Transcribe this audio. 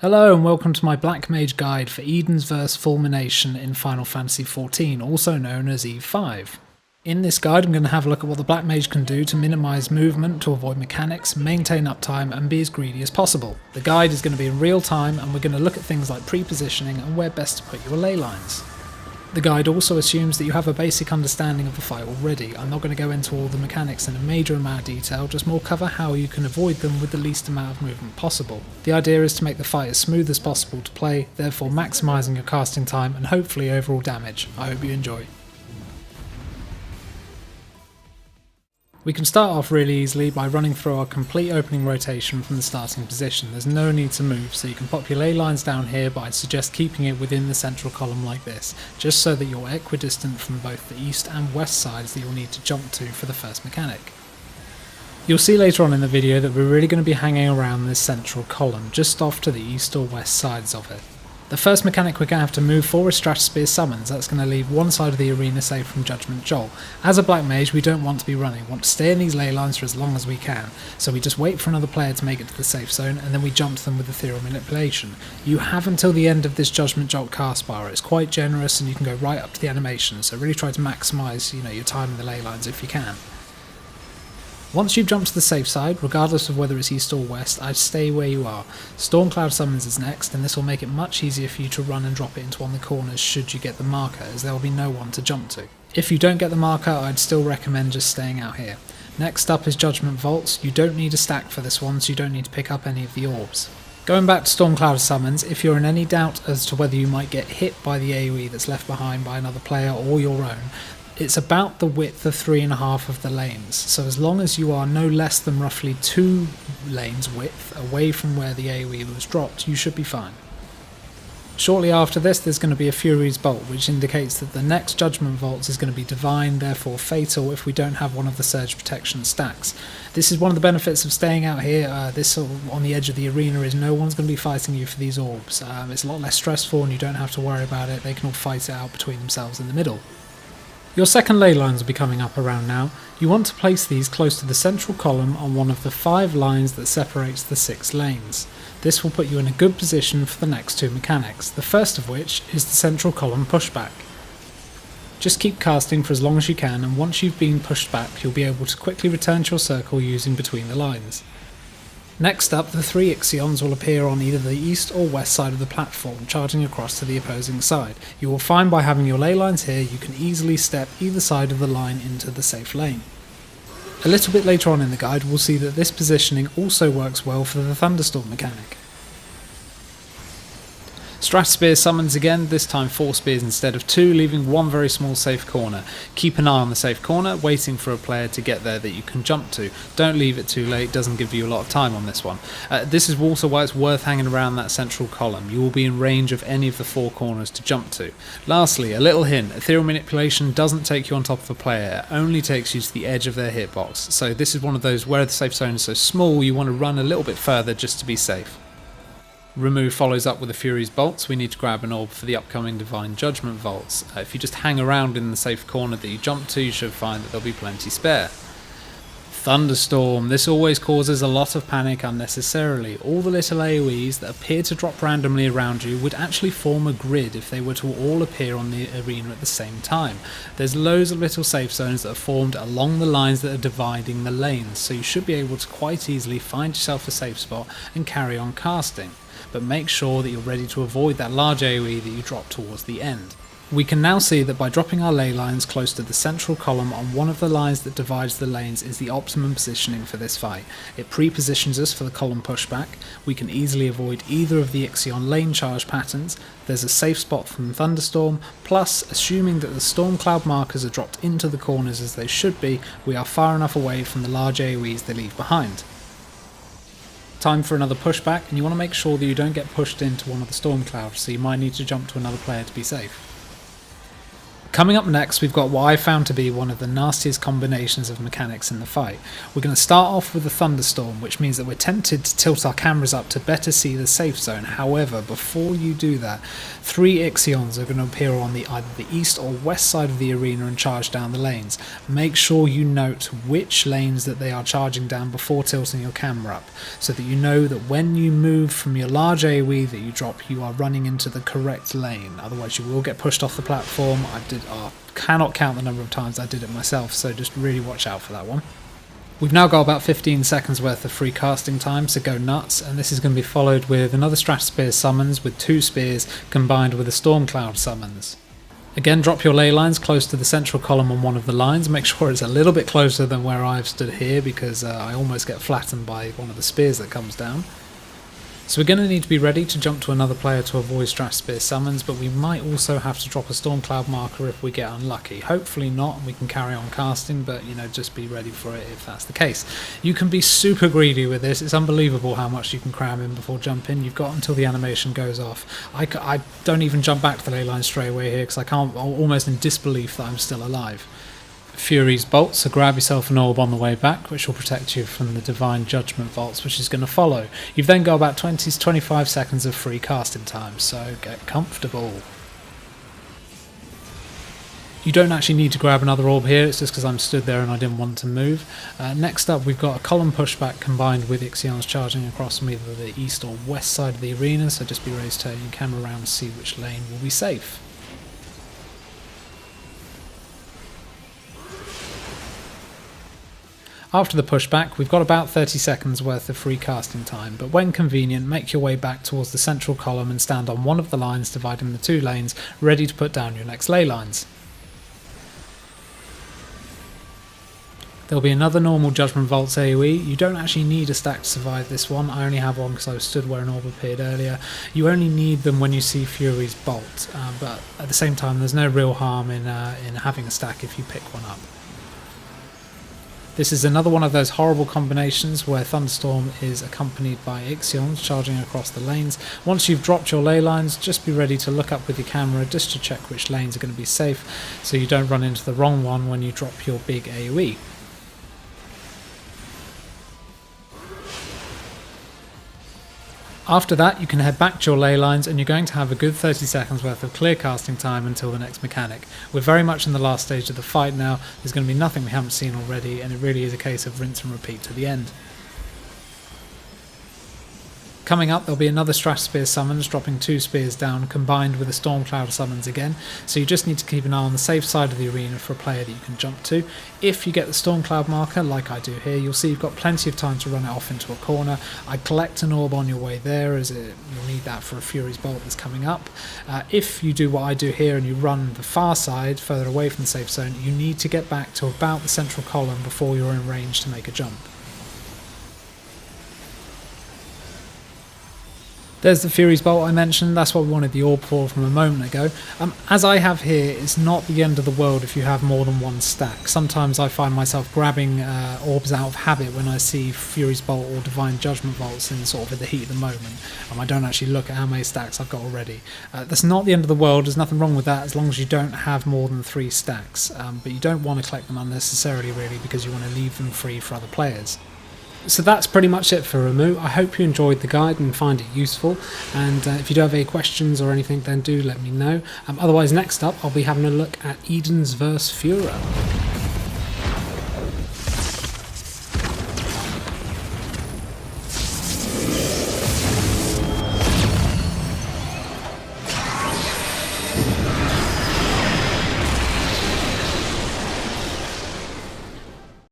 Hello and welcome to my Black Mage guide for Eden's Verse Fulmination in Final Fantasy XIV, also known as E5. In this guide I'm going to have a look at what the Black Mage can do to minimise movement, to avoid mechanics, maintain uptime and be as greedy as possible. The guide is going to be in real time and we're going to look at things like pre-positioning and where best to put your ley lines. The guide also assumes that you have a basic understanding of the fight already. I'm not going to go into all the mechanics in a major amount of detail, just more cover how you can avoid them with the least amount of movement possible. The idea is to make the fight as smooth as possible to play, therefore maximising your casting time and hopefully overall damage. I hope you enjoy. We can start off really easily by running through our complete opening rotation from the starting position. There's no need to move, so you can pop your ley lines down here, but I'd suggest keeping it within the central column like this, just so that you're equidistant from both the east and west sides that you'll need to jump to for the first mechanic. You'll see later on in the video that we're really going to be hanging around this central column, just off to the east or west sides of it. The first mechanic we're going to have to move for is Strathspear Summons. That's going to leave one side of the arena safe from Judgment Jolt. As a Black Mage we don't want to be running, we want to stay in these ley lines for as long as we can, so we just wait for another player to make it to the safe zone and then we jump to them with Ethereal Manipulation. You have until the end of this Judgment Jolt cast bar. It's quite generous and you can go right up to the animation, so really try to maximise your time in the ley lines if you can. Once you've jumped to the safe side, regardless of whether it's east or west, I'd stay where you are. Stormcloud Summons is next, and this will make it much easier for you to run and drop it into one of the corners should you get the marker, as there will be no one to jump to. If you don't get the marker, I'd still recommend just staying out here. Next up is Judgment Vaults. You don't need a stack for this one, so you don't need to pick up any of the orbs. Going back to Stormcloud Summons, if you're in any doubt as to whether you might get hit by the AoE that's left behind by another player or your own, it's about the width of 3.5 of the lanes, so as long as you are no less than roughly 2 lanes width away from where the AoE was dropped, you should be fine. Shortly after this there's going to be a Fury's Bolt, which indicates that the next Judgment Vault is going to be Divine, therefore Fatal if we don't have one of the Surge Protection stacks. This is one of the benefits of staying out here. This on the edge of the arena is no one's going to be fighting you for these orbs. It's a lot less stressful and you don't have to worry about it, they can all fight it out between themselves in the middle. Your second ley lines will be coming up around now. You want to place these close to the central column on one of the 5 lines that separates the 6 lanes. This will put you in a good position for the next 2 mechanics, the first of which is the central column pushback. Just keep casting for as long as you can, and once you've been pushed back you'll be able to quickly return to your circle using between the lines. Next up, the 3 Ixions will appear on either the east or west side of the platform, charging across to the opposing side. You will find by having your ley lines here you can easily step either side of the line into the safe lane. A little bit later on in the guide we'll see that this positioning also works well for the Thunderstorm mechanic. Strathspear Summons again, this time 4 spears instead of 2, leaving one very small safe corner. Keep an eye on the safe corner, waiting for a player to get there that you can jump to. Don't leave it too late, doesn't give you a lot of time on this one. This is also why it's worth hanging around that central column. You will be in range of any of the 4 corners to jump to. Lastly, a little hint, Ethereal Manipulation doesn't take you on top of a player, it only takes you to the edge of their hitbox. So this is one of those where the safe zone is so small you want to run a little bit further just to be safe. Remove follows up with a Fury's Bolts. We need to grab an orb for the upcoming Divine Judgment Vaults. If you just hang around in the safe corner that you jump to, you should find that there'll be plenty spare. Thunderstorm. This always causes a lot of panic unnecessarily. All the little AoEs that appear to drop randomly around you would actually form a grid if they were to all appear on the arena at the same time. There's loads of little safe zones that are formed along the lines that are dividing the lanes, so you should be able to quite easily find yourself a safe spot and carry on casting. But make sure that you're ready to avoid that large AoE that you drop towards the end. We can now see that by dropping our ley lines close to the central column on one of the lines that divides the lanes is the optimum positioning for this fight. It pre-positions us for the column pushback, we can easily avoid either of the Ixion lane charge patterns, there's a safe spot from Thunderstorm, plus assuming that the Stormcloud markers are dropped into the corners as they should be, we are far enough away from the large AoEs they leave behind. Time for another pushback, and you want to make sure that you don't get pushed into one of the Stormclouds, so you might need to jump to another player to be safe. Coming up next, we've got what I found to be one of the nastiest combinations of mechanics in the fight. We're going to start off with a thunderstorm, which means that we're tempted to tilt our cameras up to better see the safe zone. However, before you do that, 3 Ixions are going to appear on either the east or west side of the arena and charge down the lanes. Make sure you note which lanes that they are charging down before tilting your camera up, so that you know that when you move from your large AoE that you drop, you are running into the correct lane. Otherwise you will get pushed off the platform. I cannot count the number of times I did it myself, so just really watch out for that one. We've now got about 15 seconds worth of free casting time, so go nuts, and this is going to be followed with another Stratuspear summons with 2 spears combined with a Stormcloud summons. Again, drop your ley lines close to the central column on one of the lines. Make sure it's a little bit closer than where I've stood here, because I almost get flattened by one of the spears that comes down. So we're going to need to be ready to jump to another player to avoid Stratuspear summons, but we might also have to drop a Stormcloud marker if we get unlucky. Hopefully not, and we can carry on casting, but just be ready for it if that's the case. You can be super greedy with this. It's unbelievable how much you can cram in before jumping. You've got until the animation goes off. I don't even jump back to the ley line straight away here because I'm almost in disbelief that I'm still alive. Fury's Bolt, so grab yourself an orb on the way back, which will protect you from the Divine Judgment Vaults, which is going to follow. You've then got about 20 to 25 seconds of free casting time, so get comfortable. You don't actually need to grab another orb here, it's just because I'm stood there and I didn't want to move. Next up, we've got a column pushback combined with Ixions charging across from either the east or west side of the arena, so just be ready to turn your camera around and see which lane will be safe. After the pushback, we've got about 30 seconds worth of free casting time, but when convenient, make your way back towards the central column and stand on one of the lines dividing the 2 lanes, ready to put down your next ley lines. There'll be another normal Judgment Vaults AoE. You don't actually need a stack to survive this one. I only have one because I stood where an orb appeared earlier. You only need them when you see Fury's Bolt, but at the same time there's no real harm in having a stack if you pick one up. This is another one of those horrible combinations where Thunderstorm is accompanied by Ixions charging across the lanes. Once you've dropped your ley lines, just be ready to look up with your camera just to check which lanes are going to be safe, so you don't run into the wrong one when you drop your big AoE. After that, you can head back to your ley lines and you're going to have a good 30 seconds worth of clear casting time until the next mechanic. We're very much in the last stage of the fight now. There's going to be nothing we haven't seen already, and it really is a case of rinse and repeat to the end. Coming up, there'll be another Stratuspear summons, dropping 2 spears down, combined with a Stormcloud summons again, so you just need to keep an eye on the safe side of the arena for a player that you can jump to. If you get the Stormcloud marker, like I do here, you'll see you've got plenty of time to run it off into a corner. I'd collect an orb on your way there, as you'll need that for a Fury's Bolt that's coming up. If you do what I do here and you run the far side, further away from the safe zone, you need to get back to about the central column before you're in range to make a jump. There's the Fury's Bolt I mentioned. That's what we wanted the orb for from a moment ago. As I have here, it's not the end of the world if you have more than one stack. Sometimes I find myself grabbing orbs out of habit when I see Fury's Bolt or Divine Judgment Vaults in sort of at the heat of the moment. I don't actually look at how many stacks I've got already. That's not the end of the world. There's nothing wrong with that as long as you don't have more than 3 stacks. But you don't want to collect them unnecessarily, really, because you want to leave them free for other players. So that's pretty much it for Ramu. I hope you enjoyed the guide and find it useful, and if you do have any questions or anything, then do let me know. Otherwise, next up I'll be having a look at Eden's vs Fura.